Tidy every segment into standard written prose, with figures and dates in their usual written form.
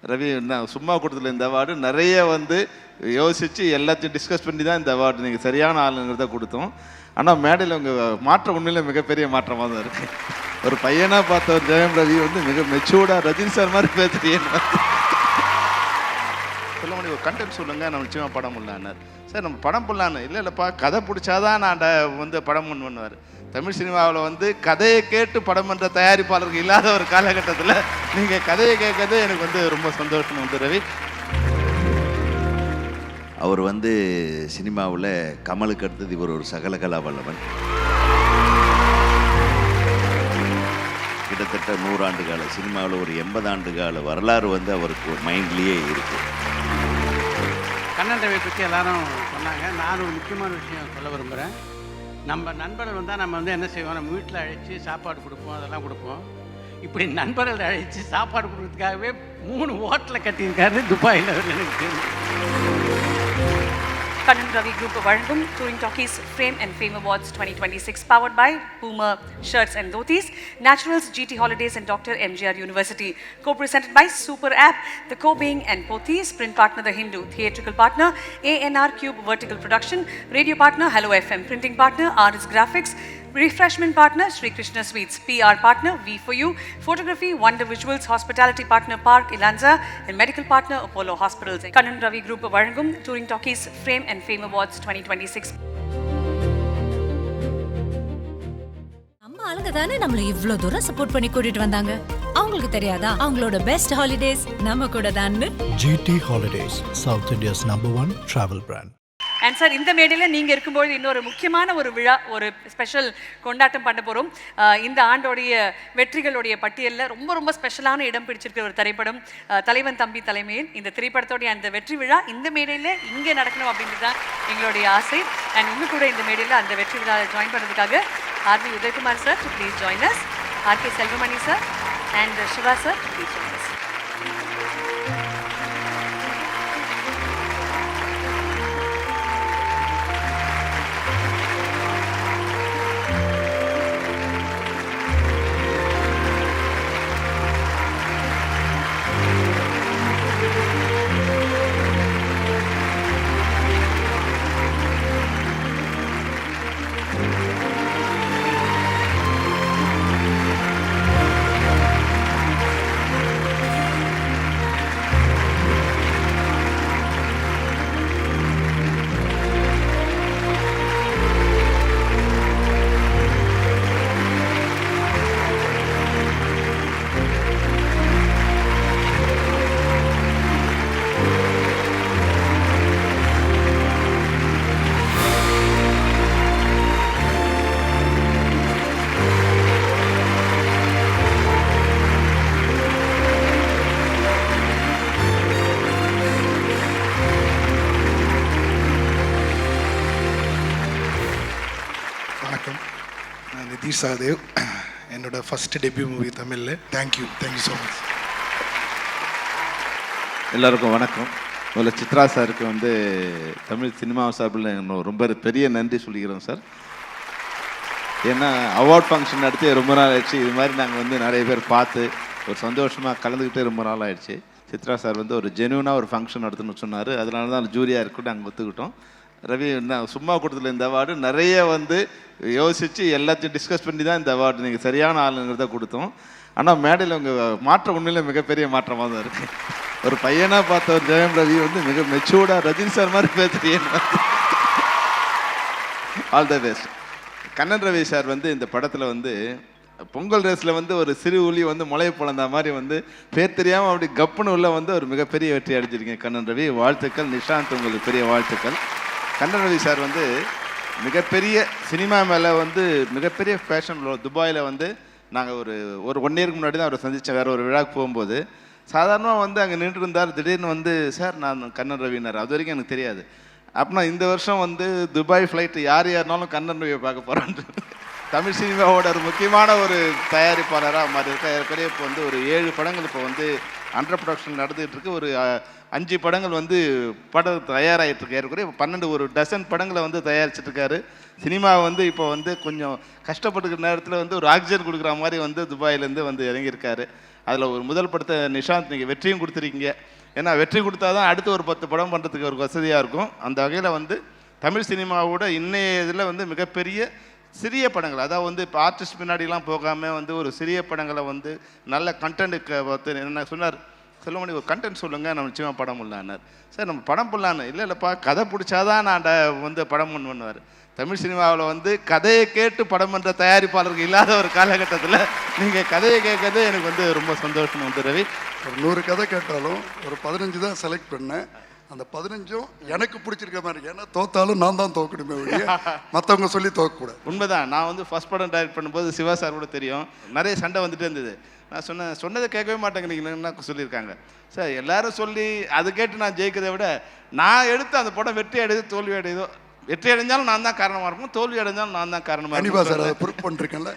ரவி நான் சும்மா கொடுத்துல இந்த அவார்டு நிறைய வந்து யோசித்து எல்லாத்தையும் டிஸ்கஸ் பண்ணி தான் இந்த அவார்டு நீங்கள் சரியான ஆளுங்கிறத கொடுத்தோம். ஆனால் மேடையில் உங்கள் மாற்றம் உண்மையிலே மிகப்பெரிய மாற்றமாக தான் இருக்குது. ஒரு பையனாக பார்த்த ஒரு ஜெயம் ரவி வந்து மிக மெச்சூர்டாக ரஜினி சார் மாதிரி பேசுகிறீங்க. சொல்ல முடியும், ஒரு கண்டென்ட் சொல்லுங்கள், நம்ம நிச்சயமாக படம் பண்ணலான்னார். சார் நம்ம படம் பண்ணலான்னு இல்லைப்பா, கதை பிடிச்சாதான் நான் வந்து படம் பண்ணுவார். தமிழ் சினிமாவில் வந்து கதையை கேட்டு படம் பண்ணுற தயாரிப்பாளர்கள் இல்லாத ஒரு காலகட்டத்தில் நீங்கள் கதையை கேட்கறது எனக்கு வந்து ரொம்ப சந்தோஷம் வந்து ரவி. அவர் வந்து சினிமாவில் கமலுக்கு அடுத்தது இவர் ஒரு சகலகலா வல்லவன். கிட்டத்தட்ட 100 ஆண்டு கால சினிமாவில் ஒரு 80 ஆண்டு கால வரலாறு வந்து அவருக்கு மைண்ட்லேயே இருக்குது. கண்ணன் ரவியை பற்றி எல்லாரும் சொன்னாங்க. நான் ஒரு முக்கியமான விஷயம் சொல்ல விரும்புகிறேன். நம்ம நண்பர்கள் வந்தால் நம்ம வந்து என்ன செய்வோம், நம்ம வீட்டில் அழைச்சி சாப்பாடு கொடுப்போம், அதெல்லாம் கொடுப்போம். இப்படி நண்பர்கள் அழைச்சி சாப்பாடு கொடுக்கறதுக்காகவே 3 ஹோட்டலில் கட்டியிருக்காரு துபாயில். எனக்கு தெரியும். Kannan Ravi Group வழங்கும் Touring Talkies Frame and Fame Awards 2026 powered by Puma Shirts and Dhotis, Naturals, GT Holidays and Dr. MGR University. Co-presented by Super App, The Co-Being and Pothys. Print partner The Hindu. Theatrical partner ANR Cube Vertical Production. Radio partner Hello FM. Printing partner RS Graphics. Refreshment partner Sri Krishna Sweets. PR partner V for You. Photography Wonder Visuals. Hospitality partner Park Ilanza. And medical partner Apollo Hospitals. Kannan Ravi Group வழங்கும் Touring Talkies Frame and Fame Awards 2026. நம்ம ஆளுங்க தானே நம்மள இவ்ளோ தூரம் support பண்ணி கூட்டிட்டு வந்தாங்க. அவங்களுக்கு தெரியாதா அவங்களோட பெஸ்ட் ஹாலிடேஸ் நம்ம கூட தான். GT Holidays, South India's #1 travel brand. And sir, இந்த மேடையில் நீங்கள் இருக்கும்போது இன்னொரு முக்கியமான ஒரு விழா, ஒரு ஸ்பெஷல் கொண்டாட்டம் பண்ண போகிறோம். இந்த ஆண்டோடைய வெற்றிகளுடைய பட்டியலில் ரொம்ப ரொம்ப ஸ்பெஷலான இடம் பிடிச்சிருக்கிற ஒரு திரைப்படம் தலைவன் தம்பி தலைமையில். இந்த திரைப்படத்தோடைய அந்த வெற்றி விழா இந்த மேடையில் இங்கே நடக்கணும் அப்படின்றது தான் எங்களுடைய ஆசை. அண்ட் உங்கள் கூட இந்த மேடையில் அந்த வெற்றி விழாவில் ஜாயின் பண்ணுறதுக்காக RV Udayakumar sir to please join us, RK Selvamani sir and Siva sir to please join us. வணக்கம், நான் நிதிஷ் சஹதேவ். என்னோட ஃபர்ஸ்ட் டெபியூ மூவி தமிழில். Thank you so much. எல்லாருக்கும் வணக்கம். முதல்ல சித்ரா சாருக்கு வந்து தமிழ் சினிமா சார்பில் ரொம்ப பெரிய நன்றி சொல்லிக்கிறோம் சார். ஏன்னா அவார்ட் ஃபங்க்ஷன் நடத்தி ரொம்ப நாள் ஆயிடுச்சு. இது மாதிரி நாங்கள் வந்து நிறைய பேர் பார்த்து ஒரு சந்தோஷமாக கலந்துக்கிட்டே ரொம்ப நாள் ஆயிடுச்சு. சித்ரா சார் வந்து ஒரு ஜென்யூனாக ஒரு ஃபங்க்ஷன் நடத்துன்னு சொன்னார். அதனால தான் ஜூரியாக இருக்கட்டும் நாங்கள் ஒத்துக்கிட்டோம். ரவி நான் சும்மா கொடுத்துல இந்த அவார்டு நிறைய வந்து யோசித்து எல்லாத்தையும் டிஸ்கஸ் பண்ணி தான் இந்த அவார்டு நீங்கள் சரியான ஆளுங்கிறத கொடுத்தோம். ஆனால் மேடையில் உங்கள் மாற்றம் உண்மையிலே மிகப்பெரிய மாற்றமாக தான் இருக்குது. ஒரு பையனாக பார்த்த ஒரு ஜெயம் ரவி வந்து மிக மெச்சூர்டாக ரஜினி சார் மாதிரி பேசுகிறீங்க. All the best. Kannan Ravi sir வந்து இந்த படத்தில் வந்து பொங்கல் ரேஸில் வந்து ஒரு சிறு உளி வந்து முளைய பிளந்த மாதிரி வந்து பேர் தெரியாமல் அப்படி கப்புன்னு உள்ள வந்து ஒரு மிகப்பெரிய வெற்றி அடிச்சிருக்கீங்க கண்ணன் ரவி. வாழ்த்துக்கள். நிஷாந்த் உங்களுக்கு பெரிய வாழ்த்துக்கள். கண்ணன் ரவி சார் வந்து மிகப்பெரிய சினிமா மேலே வந்து மிகப்பெரிய ஃபேஷன். துபாயில் வந்து நாங்கள் ஒரு 1 இயருக்கு முன்னாடி தான் அவரை சந்தித்தேன். வேறு ஒரு விழாக்கு போகும்போது சாதாரணமாக வந்து அங்கே நின்று இருந்தார். திடீர்னு வந்து சார் நான் கண்ணன் ரவினார். அது வரைக்கும் எனக்கு தெரியாது. அப்படின்னா இந்த வருஷம் வந்து துபாய் ஃப்ளைட்டு யாருனாலும் கண்ணன் ரவியை பார்க்க போகிறான்ட்டு தமிழ் சினிமாவோட ஒரு முக்கியமான ஒரு தயாரிப்பாளராக மாதிரி இருக்கா. ஏற்கனவே இப்போ வந்து ஒரு 7 படங்கள் இப்போ வந்து அண்டர் ப்ரொடக்ஷன் நடந்துகிட்டு இருக்கு. ஒரு 5 படங்கள் வந்து படம் தயாராகிட்டு இருக்கு. ஏற்கனவே 12 ஒரு டசன் படங்களை வந்து தயாரிச்சிட்ருக்காரு. சினிமா வந்து இப்போ வந்து கொஞ்சம் கஷ்டப்பட்டுக்கிற நேரத்தில் வந்து ஒரு ஆக்சிஜன் கொடுக்குற மாதிரி வந்து துபாயிலேருந்து வந்து இறங்கியிருக்காரு. அதில் ஒரு முதல் படத்தை நிஷாந்த் நீங்கள் வெற்றியும் கொடுத்துருக்கீங்க. ஏன்னா வெற்றி கொடுத்தா தான் அடுத்து ஒரு 10 படம் பண்ணுறதுக்கு ஒரு வசதியாக இருக்கும். அந்த வகையில் வந்து தமிழ் சினிமாவோட இன்னைய இதில் வந்து மிகப்பெரிய சிறிய படங்கள், அதாவது வந்து இப்போ ஆர்டிஸ்ட் பின்னாடிலாம் போகாமல் வந்து ஒரு சிறிய படங்களை வந்து நல்ல கண்டென்ட்டுக்கு பார்த்து என்ன சொன்னார், செல்வமணி ஒரு கண்டென்ட் சொல்லுங்கள், நம்ம நிச்சயமாக படம் பண்ணலான்னார். சார் நம்ம படம் பண்ணலான்னு, இல்லைப்பா கதை பிடிச்சாதான் நான் வந்து படம் பண்ணுவார். தமிழ் சினிமாவில் வந்து கதையை கேட்டு படம் பண்ணுற தயாரிப்பாளர்கள் இல்லாத ஒரு காலகட்டத்தில் நீங்கள் கதையை கேட்கறதே எனக்கு வந்து ரொம்ப சந்தோஷம் வந்து ரவி. ஒரு 100 கதை கேட்டாலும் ஒரு 15 தான் செலக்ட் பண்ணேன். அந்த 15ம் எனக்கு பிடிச்சிருக்க மாதிரி, ஏன்னா தோத்தாலும் நான் தான் தோக்கணுமே ஒழிய மற்றவங்க சொல்லி தோக்கக்கூடாது. உண்மைதான். நான் வந்து ஃபஸ்ட் படம் டைரக்ட் பண்ணும்போது சிவா சார் கூட தெரியும், நிறைய சண்டை வந்துட்டு இருந்தது. நான் சொன்னதை கேட்கவே மாட்டேங்கிறீங்களா சொல்லியிருக்காங்க. சார் எல்லாரும் சொல்லி அது கேட்டு நான் ஜெயிக்கிறதை விட நான் எடுத்து அந்த படம் வெற்றி அடையுது தோல்வி அடையுதோ, வெற்றி அடைஞ்சாலும் நான் தான் காரணமாக இருக்கும், தோல்வி அடைஞ்சாலும் நான் தான் காரணமாக இருக்கும். சார் அதை ப்ரூவ் பண்ணிருக்கேன்ல.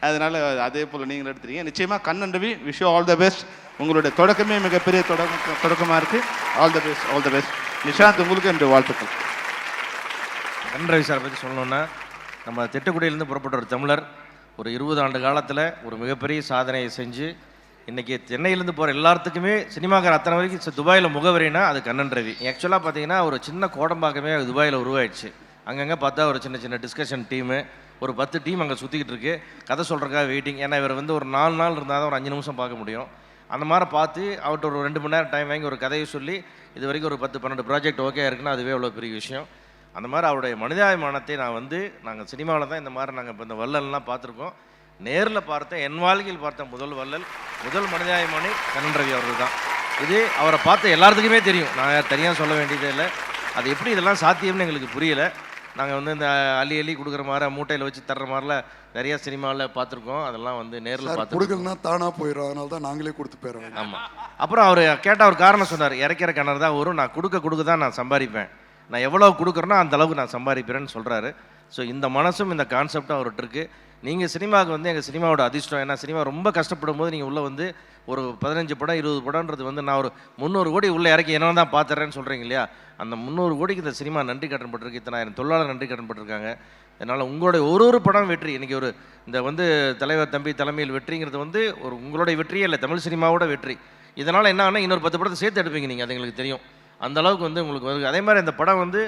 அதனால அதே போல் நீங்கள் எடுத்துறீங்க. நிச்சயமாக Kannan Ravi, wish you all the best. உங்களுடைய தொடக்கமே மிகப்பெரிய தொடக்கமாக இருக்குது. All the best, all the best. Nishanth, உங்களுக்கு என்னுடைய வாழ்த்துக்கள். கண்ணன் ரவி சாரை பற்றி சொல்லணுன்னா, நம்ம திட்டக்குடியிலேருந்து புறப்பட்ட ஒரு தமிழர் ஒரு 20 ஆண்டு காலத்தில் ஒரு மிகப்பெரிய சாதனையை செஞ்சு இன்றைக்கி சென்னையிலேருந்து போகிற எல்லாத்துக்குமே சினிமாக்கார அத்தனை வரைக்கும் துபாயில் முகவரினா அது கண்ணன் ரவி. ஆக்சுவலாக பார்த்தீங்கன்னா ஒரு சின்ன கோடம்பாக்கமே துபாயில் உருவாயிடுச்சு. அங்கங்கே பார்த்தா ஒரு சின்ன சின்ன டிஸ்கஷன் டீமு, ஒரு 10 டீம் அங்கே சுற்றிக்கிட்டு இருக்கு, கதை சொல்கிறக்காக வெயிட்டிங். ஏன்னா இவர் வந்து ஒரு 4 நாள் இருந்தால் தான் ஒரு 5 நிமிஷம் பார்க்க முடியும். அந்த மாதிரி பார்த்து அவர்கிட்ட ஒரு 2 மணி நேரம் டைம் வாங்கி ஒரு கதையை சொல்லி இது வரைக்கும் ஒரு 10-12 ப்ராஜெக்ட் ஓகே இருக்குன்னா அதுவே அவ்வளோ பெரிய விஷயம். அந்த மாதிரி அவருடைய மனிதாபிமானத்தை நாங்கள் சினிமாவில் தான் இந்த மாதிரி நாங்கள் இப்போ இந்த வள்ளல்லாம் பார்த்துருக்கோம். நேரில் பார்த்தேன், என் வாழ்க்கையில் பார்த்த முதல் வள்ளல், முதல் மனிதாபிமானி கண்ணன் ரவி அவர்கள் தான். இது அவரை பார்த்த எல்லாத்துக்குமே தெரியும், நான் தனியாக சொல்ல வேண்டியதே இல்லை. அது எப்படி இதெல்லாம் சாத்தியம்னு எங்களுக்கு புரியலை. நாங்கள் வந்து இந்த அள்ளி கொடுக்குற மாதிரி மூட்டையில் வச்சு தர்ற மாதிரிலாம் நிறையா சினிமாவில் பார்த்துருக்கோம். அதெல்லாம் வந்து நேரில் பார்த்து கொடுக்கலன்னா தானாக போயிடும், அதனால தான் நாங்களே கொடுத்து போயிடுவோம். ஆமாம். அப்புறம் அவர் கேட்ட ஒரு காரணம் சொன்னார், இறக்கிற கிணறு தான் வரும், நான் கொடுக்க தான் நான் சம்பாதிப்பேன், நான் எவ்வளோ கொடுக்குறேனோ அந்த அளவுக்கு நான் சம்பாதிப்பேன்னு சொல்கிறாரு. ஸோ இந்த மனசும் இந்த கான்செப்டும் அவர்கிட்ட இருக்குது. நீங்கள் சினிமாவுக்கு வந்து எங்கள் சினிமாவோட அதிர்ஷ்டம். ஏன்னா சினிமா ரொம்ப கஷ்டப்படும் போது நீங்கள் உள்ளே வந்து ஒரு 15 படம் 20 படம்ன்றது வந்து நான் ஒரு 300 கோடி உள்ளே இறக்கி என்ன தான் பார்த்துறேன்னு சொல்கிறீங்க இல்லையா, அந்த 300 கோடிக்கு இந்த சினிமா நன்றி கடன் பட்டிருக்கு, 10,000 தொழிலாளர் நன்றி கடன் பட்டிருக்காங்க. அதனால் உங்களுடைய ஒரு படம் வெற்றி, இன்றைக்கி ஒரு இந்த வந்து தலைவர் தம்பி தலைமையில் வெற்றிங்கிறது வந்து ஒரு உங்களுடைய வெற்றியே இல்லை, தமிழ் சினிமாவோட வெற்றி. இதனால் என்ன ஆனால் இன்னொரு 10 படத்தை சேர்த்து எடுப்பீங்க நீங்கள், அது எங்களுக்கு தெரியும். அந்த அளவுக்கு வந்து உங்களுக்கு வருது. அதே மாதிரி இந்த படம் வந்து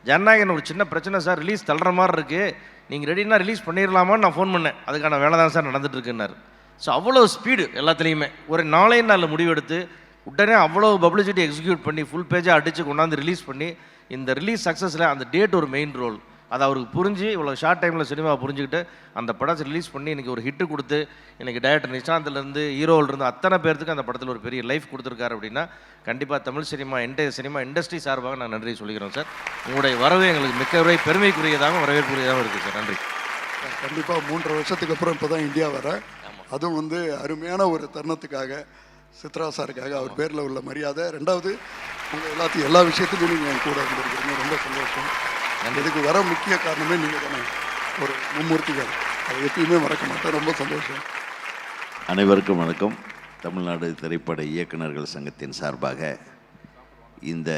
ஜனநாயகன் ஒரு சின்ன பிரச்சனை சார், ரிலீஸ் தள்ளுற மாதிரி இருக்குது, நீங்கள் ரெடினா ரிலீஸ் பண்ணிடலாமான்னு நான் ஃபோன் பண்ணேன். அதுக்கான வேலை தான் சார் நடந்துட்டுருக்குன்னாரு. ஸோ அவ்வளோ ஸ்பீடு எல்லாத்துலேயுமே ஒரு 4 நாளில் முடிவெடுத்து உடனே அவ்வளோ பப்ளிசிட்டி எக்ஸிக்யூட் பண்ணி ஃபுல் பேஜாக அடித்து கொண்டாந்து ரிலீஸ் பண்ணி இந்த ரிலீஸ் சக்ஸஸில் அந்த டேட் ஒரு மெயின் ரோல். அதை அவருக்கு புரிஞ்சு இவ்வளோ ஷார்ட் டைமில் சினிமாவை புரிஞ்சுக்கிட்டு அந்த படத்தை ரிலீஸ் பண்ணி இன்றைக்கி ஒரு ஹிட்டு கொடுத்து இன்றைக்கி டைரக்டர் நிஷாந்த்லேருந்து ஹீரோவிலேருந்து அத்தனை பேர்த்துக்கு அந்த படத்தில் ஒரு பெரிய லைஃப் கொடுத்துருக்காரு. அப்படின்னா கண்டிப்பாக தமிழ் சினிமா சினிமா இண்டஸ்ட்ரி சார்பாக நான் நன்றி சொல்லிக்கிறோம் சார். உங்களுடைய வரவு எங்களுக்கு மிக்க பெருமைக்குரியதாகவும் வரவேற்புரியதாகவும் இருக்குது சார். நன்றி. கண்டிப்பாக 3.5 வருஷத்துக்கு அப்புறம் இப்போ தான் இந்தியா வர, அதுவும் வந்து அருமையான ஒரு தருணத்துக்காக சித்ரா சாருக்காக அவர் பேரில் உள்ள மரியாதை. 2வது உங்கள் எல்லா விஷயத்துலையும் நீங்கள் என் கூட இருந்திருக்கிறீங்க, ரொம்ப சந்தோஷம். இதுக்கு வர முக்கிய காரணமே நீங்கள் தானே, ஒரு மும்மூர்த்திகள், அதை எப்பயுமே மறக்க மாட்டேன். ரொம்ப சந்தோஷம். அனைவருக்கும் வணக்கம். தமிழ்நாடு திரைப்பட இயக்குநர்கள் சங்கத்தின் சார்பாக இந்த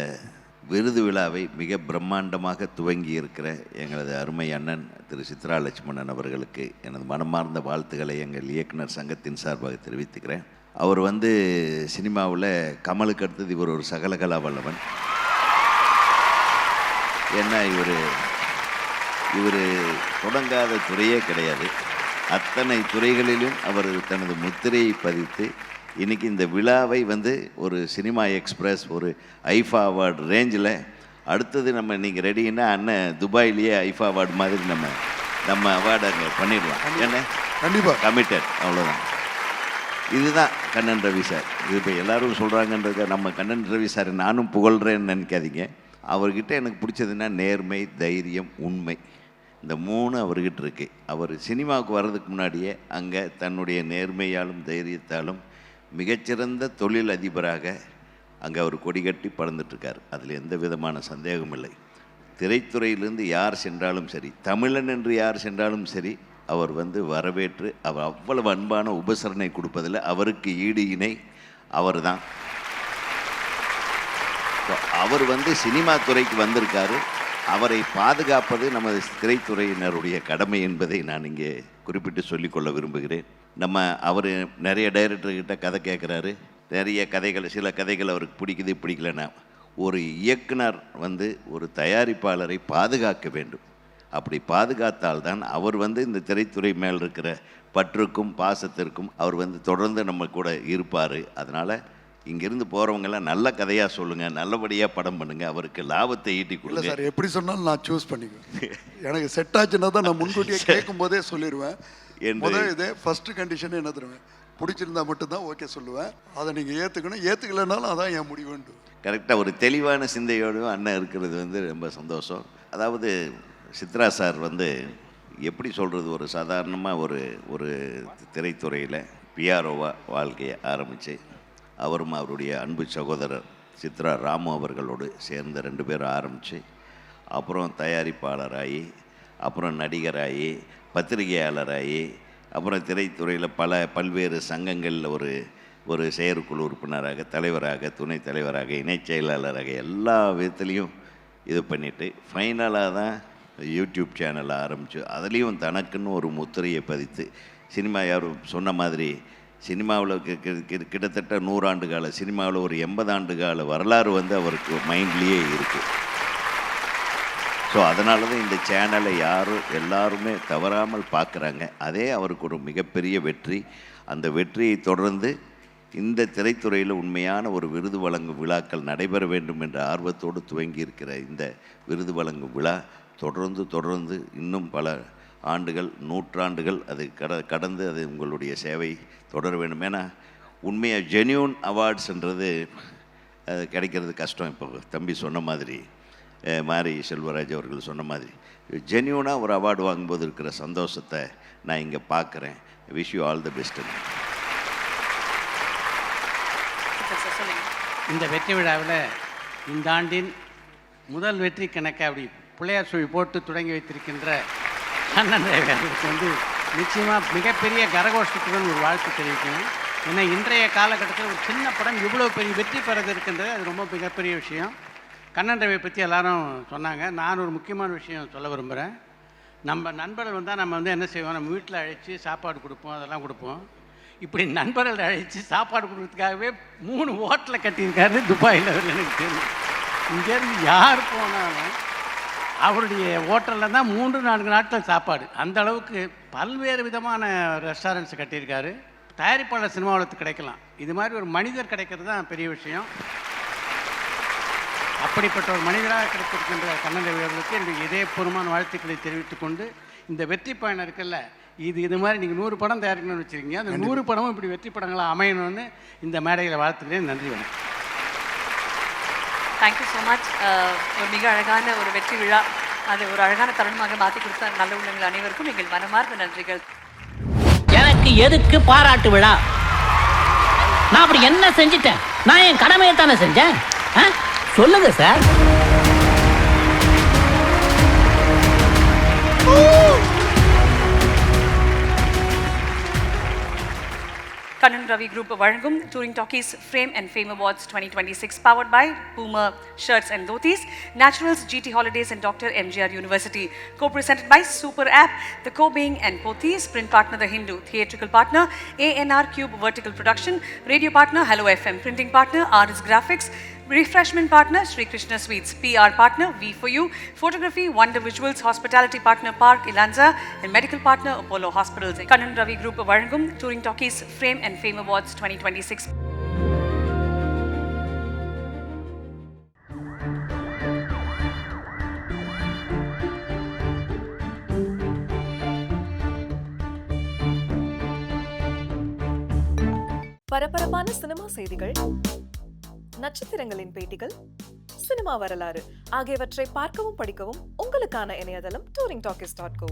விருது விழாவை மிக பிரம்மாண்டமாக துவங்கி இருக்கிற எங்களது அருமை அண்ணன் திரு சித்ரா லட்சுமணன் அவர்களுக்கு எனது மனமார்ந்த வாழ்த்துக்களை எங்கள் இயக்குனர் சங்கத்தின் சார்பாக தெரிவித்துக்கிறேன். அவர் வந்து சினிமாவில் கமலுக்கு அடுத்தது இவர் ஒரு சகலகலா வல்லவன். ஏன்னா இவர் தொடங்காத துறையே கிடையாது, அத்தனை துறைகளிலும் அவர் தனது முத்திரையை பதித்து இன்றைக்கி இந்த விழாவை வந்து ஒரு சினிமா எக்ஸ்பிரஸ், ஒரு ஐஃபா அவார்டு ரேஞ்சில் அடுத்தது நம்ம நீங்கள் ரெடின்னா அண்ணன் துபாயிலேயே ஐஃபா அவார்டு மாதிரி நம்ம அவார்டு அங்கே பண்ணிடலாம். ஏன்னா கண்டிப்பாக கமிட்டட், அவ்வளோதான். இதுதான் கண்ணன் ரவி சார். இது இப்போ எல்லோரும் சொல்கிறாங்கன்றதுக்காக நம்ம கண்ணன் ரவி சார் நானும் புகழ்கிறேன்னு நினைக்காதீங்க. அவர்கிட்ட எனக்கு பிடிச்சதுன்னா நேர்மை, தைரியம், உண்மை, இந்த 3 அவர்கிட்ட இருக்குது. அவர் சினிமாவுக்கு வர்றதுக்கு முன்னாடியே அங்கே தன்னுடைய நேர்மையாலும் தைரியத்தாலும் மிகச்சிறந்த தொழில் அதிபராக அங்கே அவர் கொடிகட்டி பறந்துட்டுருக்கார். அதில் எந்த விதமான சந்தேகமும் இல்லை. திரைத்துறையிலிருந்து யார் சென்றாலும் சரி, தமிழன் என்று யார் சென்றாலும் சரி, அவர் வந்து வரவேற்று அவர் அவ்வளவு அன்பான உபசரணை கொடுப்பதில் அவருக்கு ஈடு இணை அவர் தான். அவர் வந்து சினிமா துறைக்கு வந்திருக்காரு, அவரை பாதுகாப்பது நமது திரைத்துறையினருடைய கடமை என்பதை நான் இங்கே குறிப்பிட்டு சொல்லிக்கொள்ள விரும்புகிறேன். நம்ம அவர் நிறைய டைரக்டர்கிட்ட கதை கேட்குறாரு, நிறைய கதைகள், சில கதைகள் அவருக்கு பிடிக்குது பிடிக்கலன்னா. ஒரு இயக்குனர் வந்து ஒரு தயாரிப்பாளரை பாதுகாக்க வேண்டும். அப்படி பாதுகாத்தால்தான் அவர் வந்து இந்த திரைத்துறை மேல் இருக்கிற பற்றுக்கும் பாசத்திற்கும் அவர் வந்து தொடர்ந்து நம்ம கூட இருப்பார். அதனால் இங்கேருந்து போகிறவங்கெல்லாம் நல்ல கதையாக சொல்லுங்கள், நல்லபடியாக படம் பண்ணுங்கள், அவருக்கு லாபத்தை ஈட்டி இல்லை கொடுங்க. சார், எப்படி சொன்னாலும் நான் சூஸ் பண்ணிக்குவேன். எனக்கு செட் ஆச்சுன்னா தான் நான் முன்கூட்டியே கேட்கும் போதே சொல்லிடுவேன். முதல் இதே ஃபஸ்ட்டு கண்டிஷனே என்ன தருவேன், பிடிச்சிருந்தா மட்டும்தான் ஓகே சொல்லுவேன். அதை நீங்கள் ஏற்றுக்கணும், ஏற்றுக்கலைனாலும் அதான் என் முடிவுண்டு. கரெக்டாக ஒரு தெளிவான சிந்தையோடும் அண்ணன் இருக்கிறது வந்து ரொம்ப சந்தோஷம். அதாவது சித்ரா சார் வந்து எப்படி சொல்கிறது, ஒரு சாதாரணமாக ஒரு திரைத்துறையில் பிஆர்ஓவாக வாழ்க்கையை ஆரம்பித்து அவரும் அவருடைய அன்பு சகோதரர் சித்ரா ராமு அவர்களோடு சேர்ந்து 2 பேரும் ஆரம்பித்து அப்புறம் தயாரிப்பாளராகி, அப்புறம் நடிகராகி, பத்திரிகையாளராகி, அப்புறம் திரைத்துறையில் பல்வேறு சங்கங்களில் ஒரு செயற்குழு உறுப்பினராக, தலைவராக, துணைத் தலைவராக, இணைச் செயலாளராக எல்லா விதத்துலேயும் இது பண்ணிவிட்டு ஃபைனலாக தான் யூடியூப் சேனலை ஆரம்பித்து அதுலேயும் தனக்குன்னு ஒரு முத்திரையை பதித்து சினிமா யாரும் சொன்ன மாதிரி சினிமாவில் கிட்டத்தட்ட 100 ஆண்டு கால சினிமாவில் ஒரு 80 ஆண்டு கால வரலாறு வந்து அவருக்கு மைண்ட்லேயே இருக்குது. ஸோ அதனால தான் இந்த சேனலை எல்லாருமே தவறாமல் பார்க்குறாங்க. அதே அவருக்கு ஒரு மிகப்பெரிய வெற்றி. அந்த வெற்றியை தொடர்ந்து இந்த திரைத்துறையில் உண்மையான ஒரு விருது வழங்கும் விழாக்கள் நடைபெற வேண்டும் என்ற ஆர்வத்தோடு துவங்கி இருக்கிற இந்த விருது வழங்கும் விழா தொடர்ந்து இன்னும் பல ஆண்டுகள், நூற்றாண்டுகள் அது கடந்து அது உங்களுடைய சேவை தொடர வேண்டும். ஏன்னா உண்மையாக ஜென்யூன் அவார்ட்ஸ்ன்றது அது கிடைக்கிறது கஷ்டம். இப்போ தம்பி சொன்ன மாதிரி, மாரி செல்வராஜ் அவர்கள் சொன்ன மாதிரி, ஜென்யூனாக ஒரு அவார்டு வாங்கும்போது இருக்கிற சந்தோஷத்தை நான் இங்கே பார்க்குறேன். Wish you all the best. இந்த வெற்றி விழாவில் இந்த ஆண்டின் முதல் வெற்றி கணக்கை அப்படி பிள்ளையார் சுழி போட்டு தொடங்கி வைத்திருக்கின்ற கண்ணன் அவர்களுக்கு வந்து நிச்சயமாக மிகப்பெரிய கரகோஷத்துடன் ஒரு வாழ்த்து தெரிவிக்கணும். ஏன்னா இன்றைய காலகட்டத்தில் ஒரு சின்ன படம் இவ்வளோ பெரிய வெற்றி பெறது இருக்கின்றது, அது ரொம்ப மிகப்பெரிய விஷயம். கண்ணன் ரவியை பற்றி எல்லாரும் சொன்னாங்க. நான் ஒரு முக்கியமான விஷயம் சொல்ல விரும்புகிறேன். நம்ம நண்பர்கள் வந்தால் நம்ம வந்து என்ன செய்வோம், நம்ம வீட்டில் அழைச்சி சாப்பாடு கொடுப்போம், அதெல்லாம் கொடுப்போம். இப்படி நண்பர்கள் அழைச்சி சாப்பாடு கொடுக்கறதுக்காகவே 3 ஹோட்டலை கட்டியிருக்காரு துபாயில். அவர் எனக்கு தெரியும். இங்கேருந்து யார் போனாலும் அவருடைய ஹோட்டலில் தான் 3-4 நாட்கள் சாப்பாடு. அந்த அளவுக்கு பல்வேறு விதமான ரெஸ்டாரண்ட்ஸ் கட்டியிருக்காரு. தயாரிப்பாளர் சினிமாவில் கிடைக்கலாம், இது மாதிரி ஒரு மனிதர் கிடைக்கிறது தான் பெரிய விஷயம். அப்படிப்பட்ட ஒரு மனிதராக கிடைத்திருக்கின்ற கண்ணன் ரவி அவர்களுக்கு என்னுடைய இதயபூர்வமான வாழ்த்துக்களை தெரிவித்துக் கொண்டு, இந்த வெற்றி பயணம் இருக்குல்ல, இது மாதிரி நீங்கள் 100 படம் தயாரிக்கணும்னு வச்சுருக்கீங்க, அந்த 100 படமும் இப்படி வெற்றி படங்களாக அமையணும்னு இந்த மேடையில் வாழ்த்துக்கிறேன். நன்றி, வணக்கம். Thank you so much. ஒரு மிக அழகான ஒரு வெற்றி விழா, அது ஒரு அழகான தருணமாக மாற்றி கொடுத்த நல்ல உள்ளங்கள் அனைவருக்கும் எங்கள் மனமார்ந்த நன்றிகள். எனக்கு எதுக்கு பாராட்டு விழா? நான் அப்படி என்ன செஞ்சிட்டேன்? நான் என் கடமையை தானே செஞ்சேன். சொல்லுங்க சார். Kannan Ravi Group வழங்கும் Touring Talkies Frame and Fame Awards 2026 powered by Boomer Shirts and Dhotis, Naturals, GT Holidays and Dr. MGR University. Co-presented by Super App, The Co-Being and Pothys, print partner The Hindu, theatrical partner ANR Cube Vertical Production, radio partner Hello FM, printing partner RS Graphics, refreshment partner Sri Krishna Sweets, PR partner V4U, photography Wonder Visuals, hospitality partner Park Ilanza and medical partner Apollo Hospitals. Kannan Ravi Group வழங்கும் Touring Talkies Frame and Fame Awards 2026. பரபரப்பான cinema செய்திகள், நட்சத்திரங்களின் பேட்டிகள், cinema வரலாறு ஆகியவற்றை பார்க்கவும் படிக்கவும் உங்களுக்கான இணையதளம் touringtalkies.co.